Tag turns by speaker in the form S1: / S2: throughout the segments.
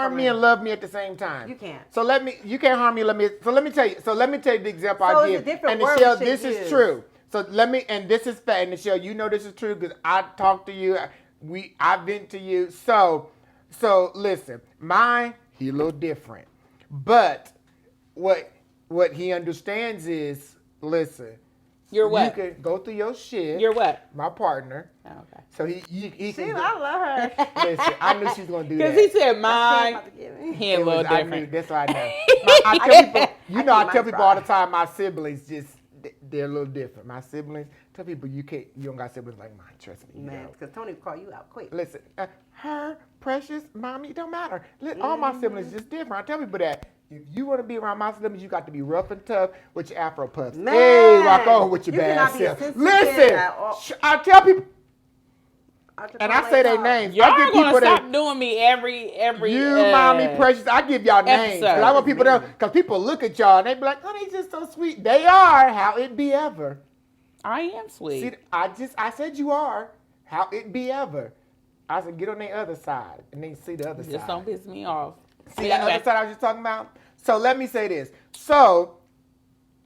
S1: harm me and love me at the same time.
S2: You can't.
S1: So you can't harm me. Let me tell you the example I give.
S2: And
S1: Michelle, this is true. So and this is fact. And Michelle, you know this is true because I talk to you. I vent to you. So listen, mine, he a little different. But what he understands is, listen.
S3: You're what?
S1: You can go through your shit.
S3: You're what?
S1: My partner.
S3: Oh, okay.
S1: So he
S2: can. I love her.
S1: Listen, I knew she was gonna do that.
S3: Because he said mine. He a little different.
S1: I knew, that's what I know. I tell people, I tell people all the time. My siblings they're a little different. My siblings, tell people you don't got siblings like mine. Trust me.
S2: Man, because Tony will call you out quick.
S1: Listen, her precious mommy, it don't matter. All my siblings just different. I tell people that. If you want to be around my siblings, you got to be rough and tough with your Afro puffs.
S2: Man,
S1: hey, rock on with your bad self. Listen, I tell people, and I say their names.
S3: Y'all are gonna stop doing me every.
S1: You, mommy, precious. I give y'all names because I want people to know. Because people look at y'all and they be like, "Oh, they just so sweet." They are. How it be ever.
S3: I am sweet.
S1: See, I said you are. How it be ever. I said get on the other side and then see the other side.
S3: Just don't piss me off.
S1: See that other side I was just talking about? So let me say this. So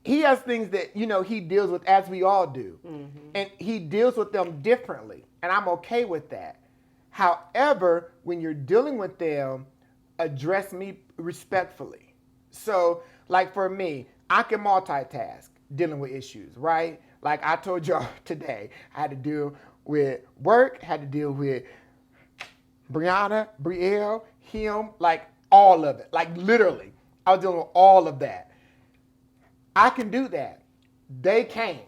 S1: he has things that, he deals with as we all do. Mm-hmm. And he deals with them differently. And I'm okay with that. However, when you're dealing with them, address me respectfully. So like for me, I can multitask dealing with issues, right? Like I told y'all today, I had to deal with work, had to deal with Brianna, Brielle, him, like all of it. Like literally, I was dealing with all of that. I can do that. They can't.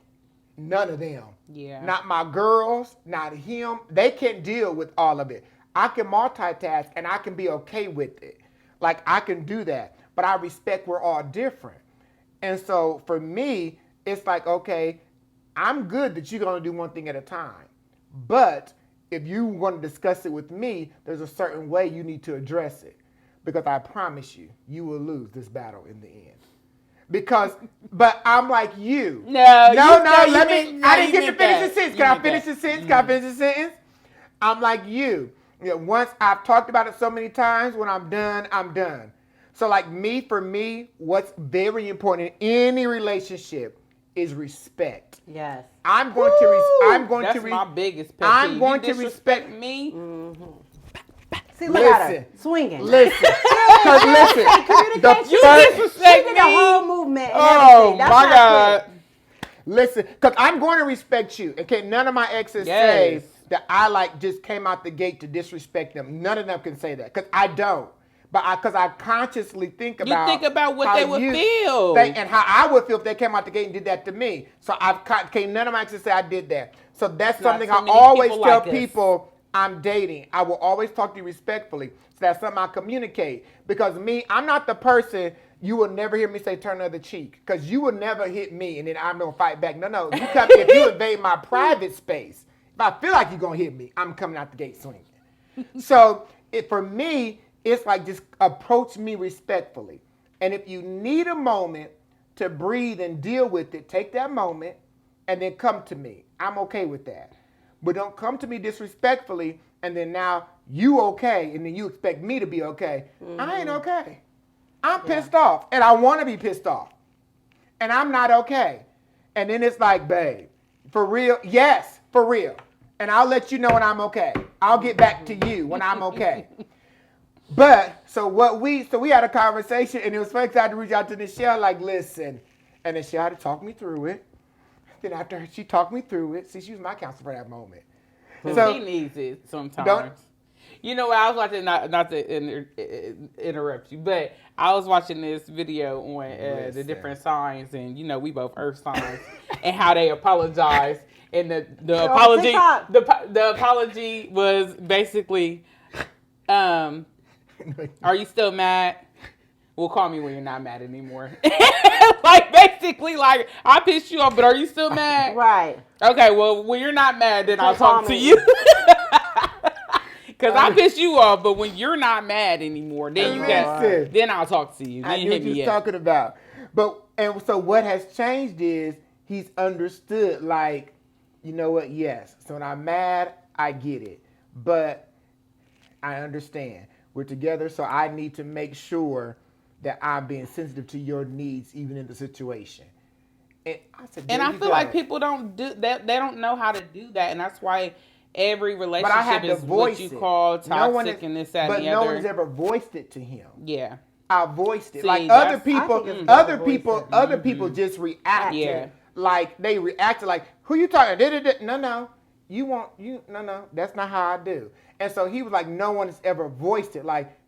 S1: None of them.
S3: Yeah.
S1: Not my girls, not him. They can't deal with all of it. I can multitask and I can be okay with it. Like I can do that. But I respect we're all different. And so for me, it's like, okay, I'm good that you're going to do one thing at a time. But if you want to discuss it with me, there's a certain way you need to address it. Because I promise you, you will lose this battle in the end. But I'm like you. I didn't get to finish the sentence. Can I finish the sentence? I'm like you. Once I've talked about it so many times, when I'm done, I'm done. So like for me, what's very important in any relationship is respect.
S2: Yes.
S1: That's
S3: my biggest pet peeve.
S1: I'm going to respect
S3: me.
S2: Mm-hmm. See, look at her swinging.
S1: Listen,
S2: you disrespect me. The whole movement.
S1: Oh my God! Listen, because I'm going to respect you. Okay, none of my exes say that I just came out the gate to disrespect them. None of them can say that because I don't. But because I consciously think about.
S3: You think about what they would feel
S1: and how I would feel if they came out the gate and did that to me. So none of my exes say I did that. So that's something I always tell people. I'm dating. I will always talk to you respectfully. So that's something I communicate. Because I'm not the person you will never hear me say turn the other cheek. Because you will never hit me and then I'm going to fight back. No. If you invade my private space, if I feel like you're going to hit me, I'm coming out the gate swinging. So for me, it's like just approach me respectfully. And if you need a moment to breathe and deal with it, take that moment and then come to me. I'm okay with that. But don't come to me disrespectfully and then now you okay and then you expect me to be okay. Mm-hmm. I ain't okay. I'm pissed off and I want to be pissed off. And I'm not okay. And then it's like, babe, for real? Yes, for real. And I'll let you know when I'm okay. I'll get back to you when I'm okay. But so we had a conversation and it was funny because I had to reach out to Nichelle like, listen. And Nichelle had to talk me through it. Then after she talked me through it, see, she was my counselor for that moment.
S3: So he needs it sometimes. I was watching, not to interrupt you, but I was watching this video on the different signs, and we both earth signs, and how they apologize, and the apology was basically, are you still mad? Well, call me when you're not mad anymore. Basically, I pissed you off, but are you still mad?
S2: Right.
S3: Okay, well, when you're not mad, then I'll talk to you. Because I pissed you off, but when you're not mad anymore, then then I'll talk to you. Then
S1: I knew what you was talking about. And so what has changed is he's understood, you know what, yes. So when I'm mad, I get it. But I understand. We're together, so I need to make sure that I'm being sensitive to your needs, even in the situation. And I said,
S3: and I feel like people don't do that. They don't know how to do that, and that's why every relationship is what you call toxic and this, that, and the other. But no one's
S1: ever voiced it to him.
S3: Yeah.
S1: I voiced it. See, like other people just reacted.
S3: Yeah.
S1: Like they reacted like, who you talking? No. No, that's not how I do. And so he was like, no one has ever voiced it. Like,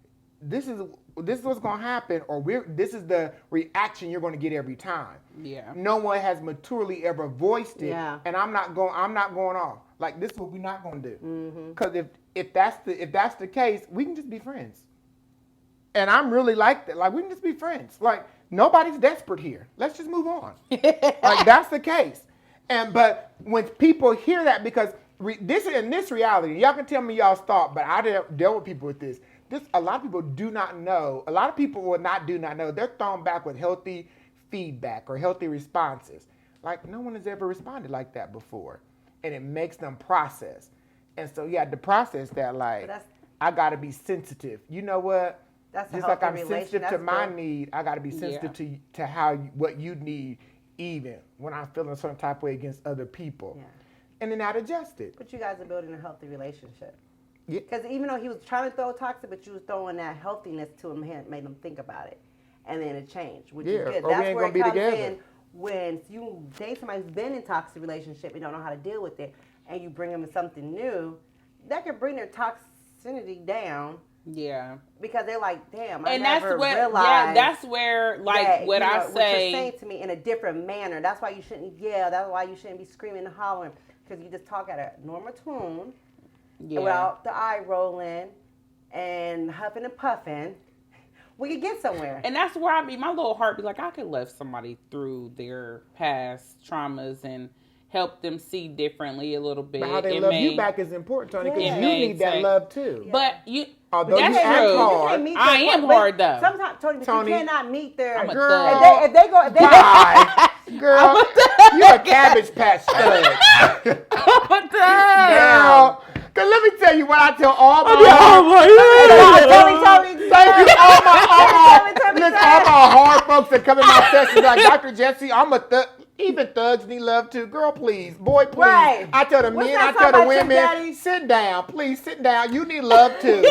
S1: this is what's gonna happen, or this is the reaction you're gonna get every time.
S3: Yeah.
S1: No one has maturely ever voiced it.
S2: Yeah.
S1: And I'm not going off. Like, this is what we're not gonna do. Because if that's the case, we can just be friends. And I'm really like that. Like, we can just be friends. Like, nobody's desperate here. Let's just move on. Like, that's the case. But when people hear that, because this reality, y'all can tell me y'all's thought, but I dealt with people with this. A lot of people do not know. A lot of people do not know. They're thrown back with healthy feedback or healthy responses. Like, no one has ever responded like that before. And it makes them process. And so you have to process that, like, I got to be sensitive. You know what?
S2: That's
S1: just like I'm sensitive to my need, I got to be sensitive to what you need, even when I'm feeling a certain type of way against other people. Yeah. And then I'd adjust it.
S2: But you guys are building a healthy relationship.
S1: Yeah.
S2: Because even though he was trying to throw toxic, but you was throwing that healthiness to him, made him think about it. And then it changed, which is good.
S1: Or
S2: That's
S1: we ain't
S2: where
S1: gonna
S2: it
S1: be
S2: comes
S1: together.
S2: in when you date somebody who's been in a toxic relationship and don't know how to deal with it, and you bring them to something new, that can bring their toxicity down.
S3: Yeah.
S2: Because they're like, damn,
S3: and
S2: I never realized.
S3: Yeah, that's where, like,
S2: that,
S3: what I
S2: what
S3: say.
S2: you're saying to me in a different manner. That's why you shouldn't yell. That's why you shouldn't be screaming and hollering. Because you just talk at a normal tune without the eye rolling and huffing and puffing. We could get somewhere.
S3: And that's where my little heart be like, I could love somebody through their past traumas and help them see differently a little bit.
S1: But how they love you back is important, Tony, because you need that love too.
S3: Yeah. But
S1: although
S3: that's
S1: you
S3: true.
S1: hard,
S3: I am hard though.
S2: Sometimes, Tony, you cannot meet their
S1: girl.
S2: If they go,
S1: girl, you a Cabbage Patch stud.
S3: I'm a thug.
S1: Girl. Cause let me tell you what I tell all my hard folks that come in my sessions like, Dr. Jesse, I'm a thug. Even thugs need love too. Girl, please. Boy, please. Right. I tell the men, I tell the women, sit down. Please sit down. You need love too.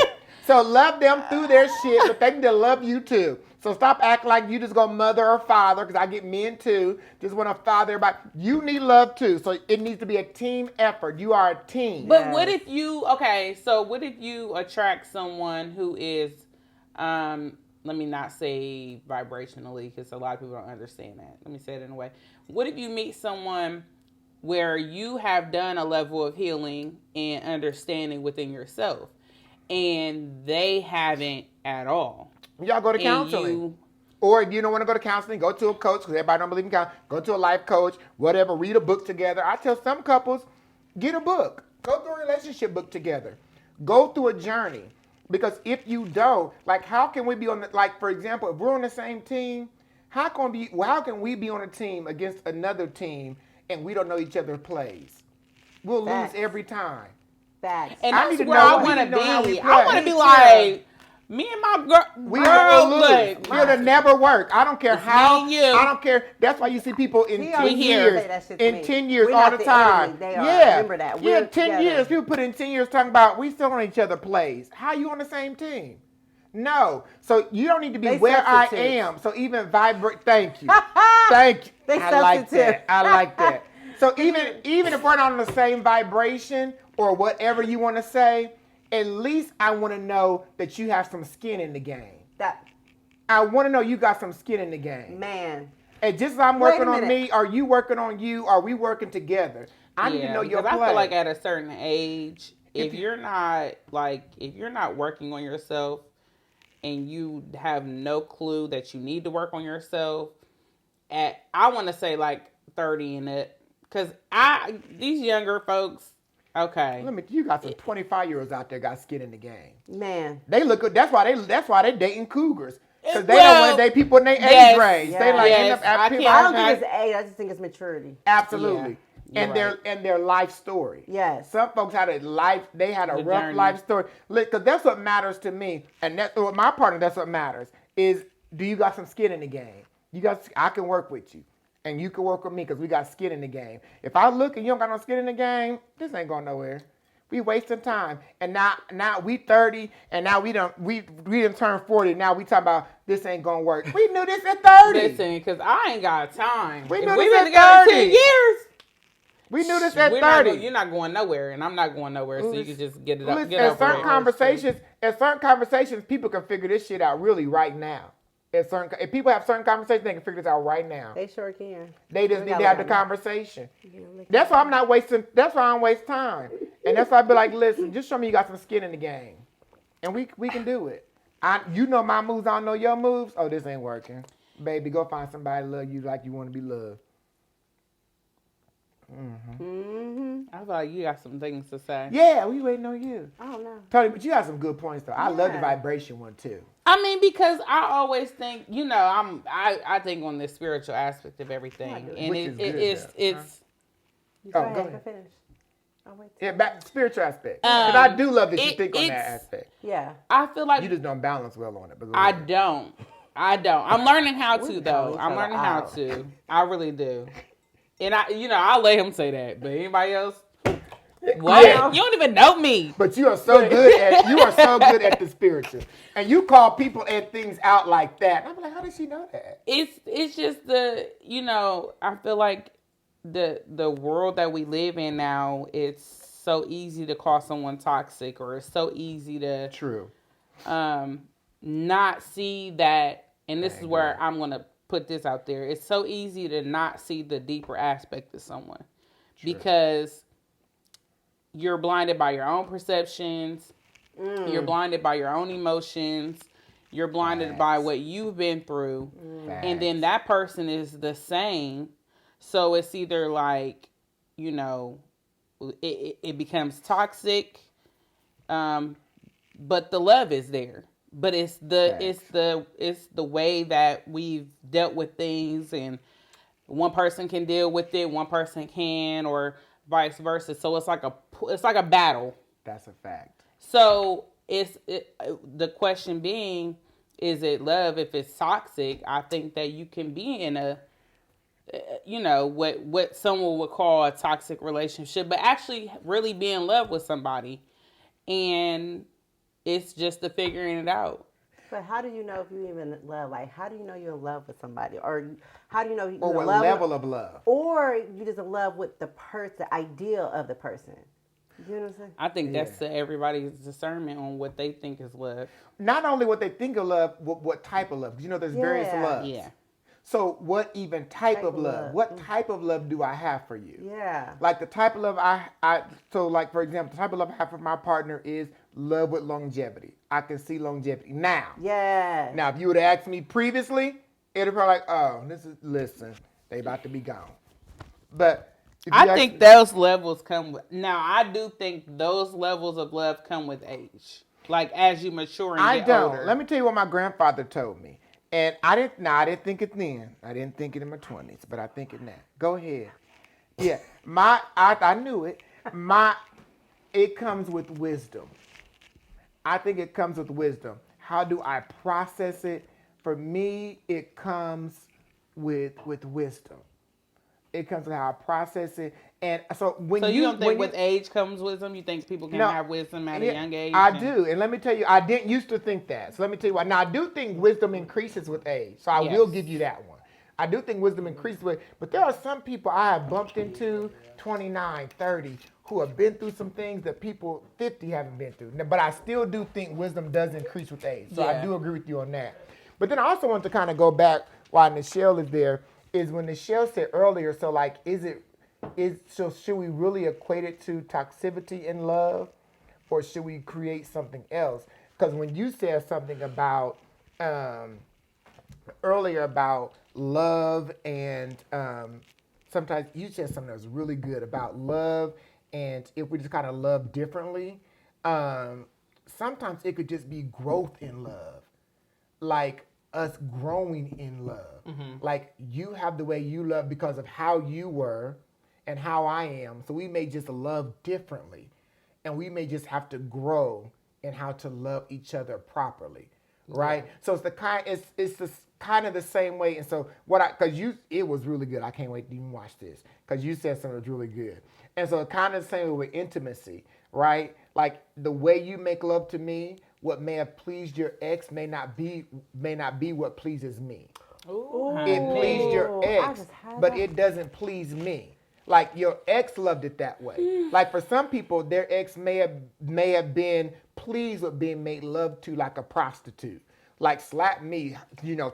S1: So love them through their shit, but they need to love you too. So stop acting like you just gonna mother or father, because I get men too. Just want to father everybody. You need love too. So it needs to be a team effort. You are a team.
S3: But what if you, what if you attract someone who is, let me not say vibrationally, because a lot of people don't understand that. Let me say it in a way. What if you meet someone where you have done a level of healing and understanding within yourself, and they haven't at all?
S1: Y'all go to counseling. Or if you don't want to go to counseling, go to a coach, because everybody don't believe in counseling. Go to a life coach, whatever. Read a book together. I tell some couples, get a book. Go through a relationship book together. Go through a journey. Because if you don't, like, how can we be on the, like, for example, if we're on the same team, how can we be on a team against another team and we don't know each other's plays? We'll lose every time.
S2: Facts.
S3: And that's where I want to be. I want to be like, me and my girl,
S1: it'll never work. I don't care how. I don't care. That's why you see people in 10 years. In 10 years all the time.
S2: Remember that.
S1: Yeah, 10 years. People put in 10 years talking about we still on each other plays. How you on the same team? No. So you don't need to be where I am. So even vibrate. Thank you. Thank you. I like that. I like that. So even if we're not on the same vibration or whatever you want to say, at least I want to know that you have some skin in the game. I want to know you got some skin in the game.
S2: Man.
S1: And just as I'm working on me, are you working on you? Are we working together? I need to know your play.
S3: I feel like at a certain age, if you're not working on yourself and you have no clue that you need to work on yourself, I want to say like 30 and up, because these younger folks. Okay.
S1: You got some 25-year-olds out there got skin in the game.
S2: Man.
S1: They look good. That's why they dating cougars. Because they don't want to date people in their age range. They end up
S2: I don't think it's age. I just think it's maturity.
S1: Absolutely. and their life story.
S2: Yes.
S1: Some folks had a life. They had a rough life story. Because that's what matters to me, and that's what my partner. That's what matters. Is do you got some skin in the game? I can work with you, and you can work with me because we got skin in the game. If I look and you don't got no skin in the game, this ain't going nowhere. We wasting time. And now we 30, and now we done turn 40. Now we talking about this ain't gonna work. We knew this at 30.
S3: Listen, because I ain't got time.
S1: We knew this at 30.
S3: 10 years.
S1: We knew this at 30.
S3: You're not going nowhere, and I'm not going nowhere, so you can just get it up.
S1: At certain conversations, people can figure this shit out really right now. If people have certain conversations, they can figure this out right now.
S2: They sure can.
S1: They just need to have the conversation. That's why I'm not wasting. That's why I don't waste time. And that's why I be like, listen, just show me you got some skin in the game, and we can do it. You know my moves, I don't know your moves. Oh, this ain't working, baby. Go find somebody to love you like you want to be loved.
S3: I thought like you got some things to say.
S1: Yeah, we waiting on you.
S2: I don't know.
S1: Tony, but you got some good points though. I love the vibration one too.
S3: I mean, because I always think, I think on the spiritual aspect of everything, and it's.
S1: Go ahead. Finish. Yeah, back to spiritual aspect. Because I do love that you think on that aspect.
S2: Yeah,
S3: I feel like
S1: you just don't balance well on it. But
S3: I don't. I'm learning how to though. I'm learning how to. I really do. And I'll let him say that. But anybody else? What? Yeah. You don't even know me.
S1: But you are so good at the spiritual. And you call people and things out like that. I'm like, how does she know that?
S3: It's just I feel like the world that we live in now, it's so easy to call someone toxic, or it's so easy to not see that, and this is where I'm gonna put this out there. It's so easy to not see the deeper aspect of someone because you're blinded by your own perceptions. You're blinded by your own emotions. You're blinded by what you've been through. And then that person is the same. So it's either like, it becomes toxic, but the love is there. But it's the way that we've dealt with things, and one person can deal with it, one person can, or vice versa. So it's like a battle.
S1: That's a fact.
S3: So the question being, is it love? If it's toxic, I think that you can be in a what someone would call a toxic relationship, but actually really be in love with somebody, and it's just the figuring it out.
S2: But how do you know if you even love? Like, how do you know you're in love with somebody? Or how do you know you're
S1: in love? Or what level of love?
S2: Or you just in love with the ideal of the person. You know what I'm saying?
S3: I think that's everybody's discernment on what they think is love.
S1: Not only what they think of love, what type of love. Because there's various loves.
S3: Yeah.
S1: So what even type of love? What type of love do I have for you?
S2: Yeah.
S1: Like the type of love for example, the type of love I have for my partner is love with longevity. I can see longevity now.
S2: Yeah.
S1: Now, if you would have asked me previously, it'd be probably like, oh, listen, they about to be gone. But
S3: I think those levels come with, now I do think those levels of love come with age. Like as you mature and get older.
S1: Let me tell you what my grandfather told me. And I didn't think it then. I didn't think it in my 20s, but I think it now. Go ahead. Yeah. I knew it. It comes with wisdom. I think it comes with wisdom. How do I process it? For me, it comes with wisdom. It comes with how I process it. And so
S3: you don't think with age comes wisdom? You think people can have wisdom at a young age?
S1: I do. And let me tell you, I didn't used to think that. So let me tell you why. Now, I do think wisdom increases with age. So I will give you that one. I do think wisdom increases with, but there are some people I have bumped into, 29, 30, who have been through some things that people 50 haven't been through. But I still do think wisdom does increase with age. So I do agree with you on that. But then I also want to kind of go back while Nichelle is there, is when Nichelle said earlier, so like, so should we really equate it to toxicity in love, or should we create something else? Because when you said something about earlier about love and sometimes you said something that was really good about love, and if we just kind of love differently, sometimes it could just be growth in love, like us growing in love. Mm-hmm. Like you have the way you love because of how you were and how I am. So we may just love differently. And we may just have to grow in how to love each other properly. Right? Yeah. So it's the kind of the same way. And so it was really good. I can't wait to even watch this. Because you said something was really good. And so kind of the same way with intimacy, right? Like the way you make love to me, what may have pleased your ex may not be what pleases me. Ooh. It pleased your ex, but it doesn't please me. Like your ex loved it that way. Like for some people, their ex may have been pleased with being made love to like a prostitute. Like slap me,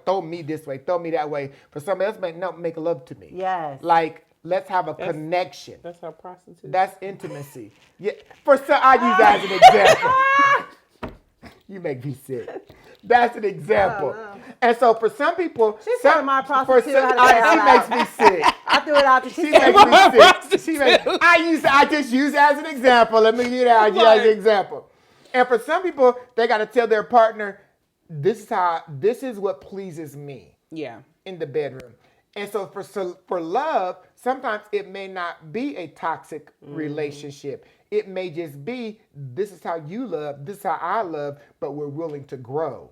S1: throw me this way, throw me that way. For somebody else, make love to me.
S2: Yes.
S1: Like let's have a connection.
S3: That's how prostitute.
S1: That's intimacy. Yeah. For some, I use that as an example. You make me sick. That's an example. And so for some people,
S2: she's telling my prostitute
S1: she makes me sick.
S2: I threw it out to
S1: she makes me sick. I just use it as an example. Let me get out as an example. And for some people, they got to tell their partner, this is what pleases me.
S3: Yeah.
S1: In the bedroom. And so for love, sometimes it may not be a toxic relationship. It may just be, this is how you love, this is how I love, but we're willing to grow.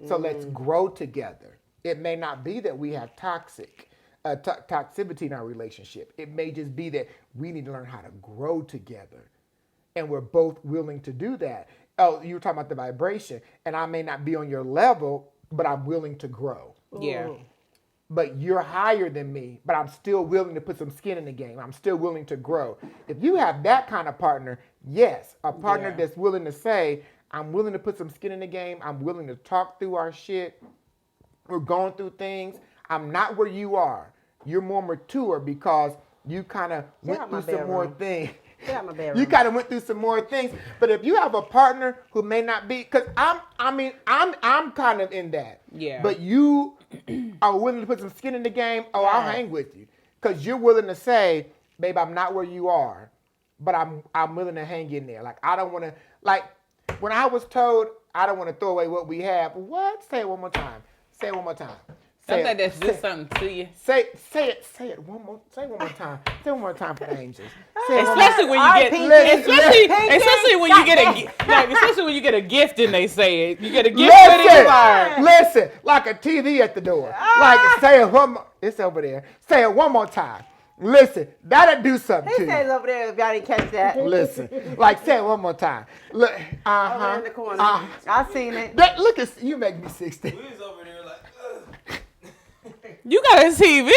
S1: So let's grow together. It may not be that we have toxicity in our relationship. It may just be that we need to learn how to grow together. And we're both willing to do that. Oh, you were talking about the vibration. And I may not be on your level, but I'm willing to grow.
S3: Yeah.
S1: But you're higher than me, but I'm still willing to put some skin in the game. I'm still willing to grow. If you have that kind of partner, yes, a partner that's willing to say, I'm willing to put some skin in the game. I'm willing to talk through our shit. We're going through things. I'm not where you are. You're more mature because you kind of went through some more things. You kind of went through some more things. But if you have a partner who may not be, because I'm kind of in that.
S3: Yeah.
S1: But you are willing to put some skin in the game. Oh, I'll hang with you, because you're willing to say, babe, I'm not where you are, but I'm willing to hang in there. Like I don't want to. Like when I was told I don't want to throw away what we have. What? Say it one more time. Say it one more time.
S3: I think that's just something to you.
S1: Say it one more time. Say it one more time for the angels.
S3: Especially when you get a gift and they say it. You get a gift.
S1: Listen, like a TV at the door. Like say it one more. It's over there. Say it one more time. Listen, that'll do something to you.
S2: He says over there if y'all didn't catch that.
S1: Listen, like say it one more time. Look,
S2: over in the corner. I seen it.
S1: Look at you, make me 60.
S4: We was over there like.
S3: You got a TV?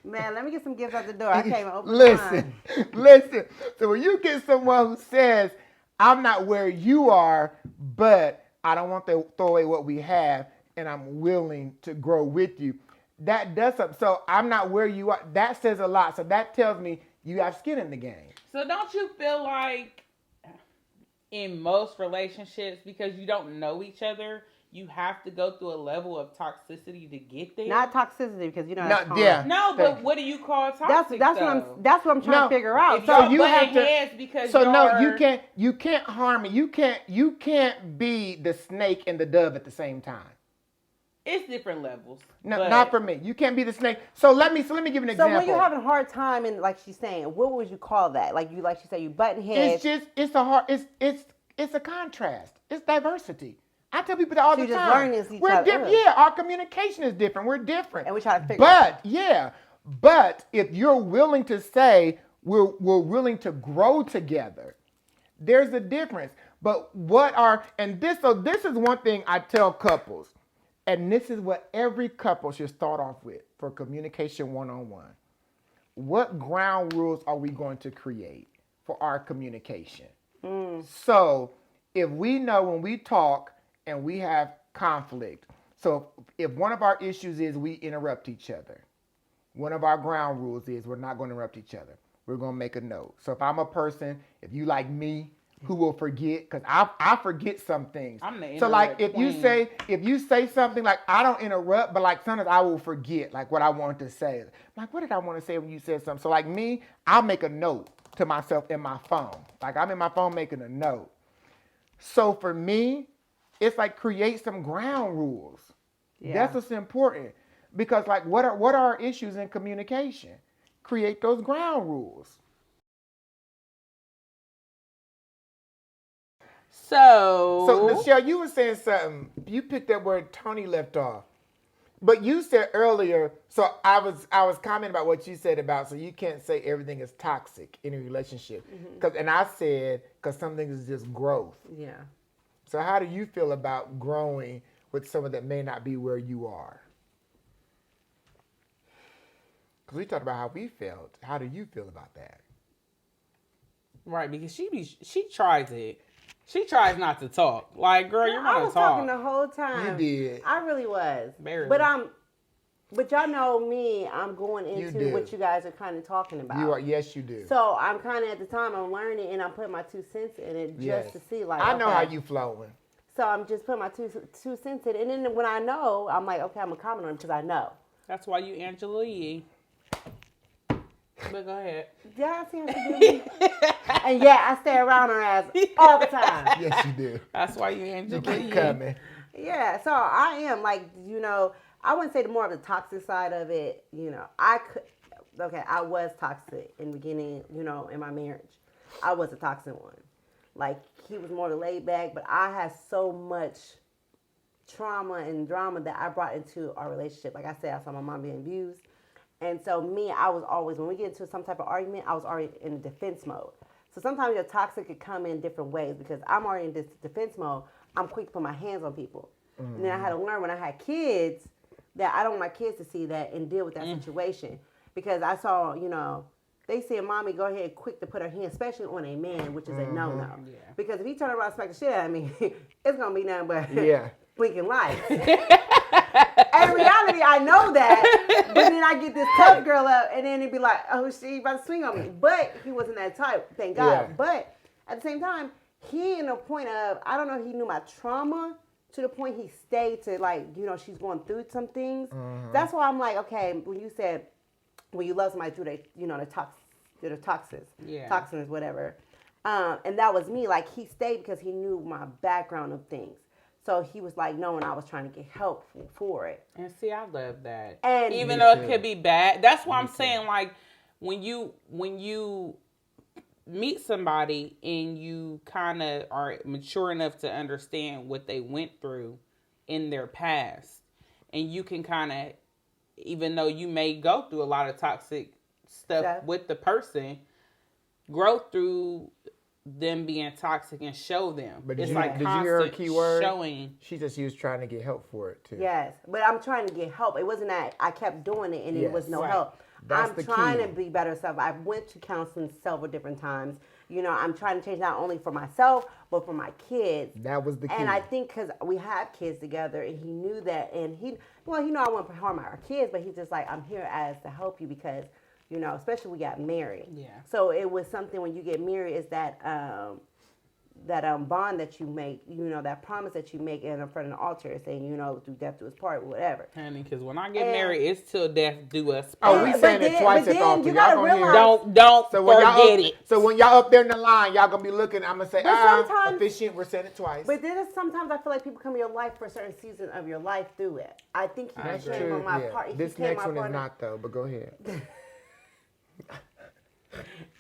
S2: Man, let me get some gifts out the door. I can't even open
S1: Listen. So when you get someone who says, I'm not where you are, but I don't want to throw away what we have, and I'm willing to grow with you, that does something. So I'm not where you are. That says a lot. So that tells me you have skin in the game.
S3: So don't you feel like in most relationships, because you don't know each other, you have to go through a level of toxicity to get there?
S2: Not toxicity, because
S3: but what do you call toxic?
S2: That's what I'm trying to figure out.
S3: So you have to. Because
S1: you can't harm it. You can't be the snake and the dove at the same time.
S3: It's different levels.
S1: No, not for me. You can't be the snake. So let me give an example.
S2: So when you're having a hard time, and like she's saying, what would you call that? Like she said, you button heads.
S1: It's a contrast. It's diversity. I tell people that all the time.
S2: Just learning
S1: we're different. Yeah, our communication is different. We're different.
S2: And we try to figure it out.
S1: But if you're willing to say we're willing to grow together, there's a difference. But this is one thing I tell couples, and this is what every couple should start off with for communication one-on-one. What ground rules are we going to create for our communication? So if we know when we talk and we have conflict, so if one of our issues is we interrupt each other, one of our ground rules is we're not going to interrupt each other. We're going to make a note. So if I'm a person, if you like me, who will forget, because I forget some things. So like if you say something, like I don't interrupt, but like sometimes I will forget like what I wanted to say. Like what did I want to say when you said something? So like me, I'll make a note to myself in my phone. Like I'm in my phone making a note. So for me, it's like create some ground rules. Yeah. That's what's important, because like what are our issues in communication? create those ground rules. So Michelle, you were saying something. You picked that word Tony left off. But you said earlier, so I was commenting about what you said about, so you can't say everything is toxic in a relationship. And I said, because some things is just growth.
S2: Yeah.
S1: So how do you feel about growing with someone that may not be where you are? Because we talked about how we felt. How do you feel about that?
S3: Right, because she tries it. She tries not to talk. Like, girl, you're not
S2: I was
S3: talk.
S2: talking the whole time.
S1: You did.
S2: I really was.
S3: Barely.
S2: But y'all know me. I'm going into what you guys are kind of talking about.
S1: You are. Yes, you do.
S2: So I'm kind of at the time I'm learning and I'm putting my 2 cents in it just to see like.
S1: I know how you flowing.
S2: So I'm just putting my two cents in, and then when I know, I'm like, okay, I'm gonna comment on it because I know.
S3: That's why you Angela Yee. But go ahead.
S2: Yeah, I see how she do me. And yeah, I stay around her ass all the time.
S1: Yes, you do.
S3: That's why you Angela Yee.
S1: Keep coming.
S2: Yeah, so I am like, I wouldn't say the more of the toxic side of it. I was toxic in the beginning. In my marriage, I was a toxic one. Like he was more laid back, but I had so much trauma and drama that I brought into our relationship. Like I said, I saw my mom being abused. And so I was always, when we get into some type of argument, I was already in defense mode. So sometimes your toxic could come in different ways because I'm already in this defense mode. I'm quick to put my hands on people. Mm-hmm. And then I had to learn when I had kids that I don't want my kids to see that and deal with that situation. Because I saw, they see a mommy go ahead quick to put her hand, especially on a man, which is a no-no. Yeah. Because if he turn around and smack the shit out of me, it's going to be nothing but blinking lights. In reality, I know that, but then I get this tough girl up, and then it'd be like, oh, she about to swing on me. But he wasn't that type, thank God. Yeah. But at the same time, he in the point of, I don't know if he knew my trauma to the point he stayed to like, she's going through some things. Mm-hmm. That's why I'm like, okay, when you said, when you love somebody through the toxins, whatever. And that was me. Like, he stayed because he knew my background of things. So he was like, no, and I was trying to get help for it.
S3: And see, I love that. And even though it could be bad, that's why I'm saying, like, when you meet somebody and you kind of are mature enough to understand what they went through in their past, and you can kind of, even though you may go through a lot of toxic stuff with the person, grow through them being toxic and show them.
S1: But
S3: did
S1: you hear her key word? Showing. She was trying to get help for it too.
S2: Yes, but I'm trying to get help. It wasn't that I kept doing it and it was no help. I'm trying to be better self. I went to counseling several different times. I'm trying to change not only for myself, but for my kids.
S1: That was the key.
S2: And I think because we had kids together and he knew that, and he I want to harm our kids, but he's just like, I'm here to help you because, especially we got married. Yeah. So it was something when you get married is that bond that you make, that promise that you make in front of the altar saying, through death do us part, whatever.
S3: Honey, because when I get married, it's till death do us part.
S1: Oh, we saying it twice at the altar.
S2: You gotta realize,
S3: don't forget it.
S1: So when y'all up there in the line, y'all gonna be looking, I'm gonna say, efficient, we're saying it twice.
S2: But then sometimes I feel like people come in your life for a certain season of your life through it. I think he came on my part.
S1: This next one is not though, but go ahead.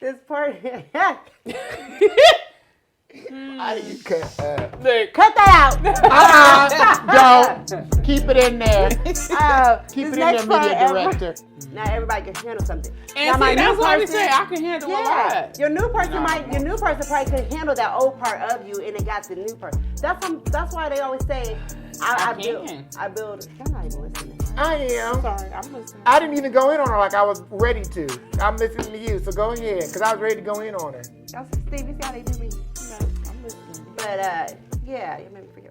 S2: This part.
S1: Cut that out. Don't. Keep it in there. Keep it in there, media director.
S2: Now everybody can handle something.
S3: And see, that's why we say I can handle a lot.
S2: Your new person probably could handle that old part of you, and it got the new person. That's why they always say, I build. I'm not even listening.
S1: I am.
S3: Sorry, I'm listening.
S1: I didn't even go in on her like I was ready to. I'm listening to you, so go ahead, because I was ready to go in on her.
S2: Steve, you see how they do me?
S3: I'm listening.
S2: But, you made me forget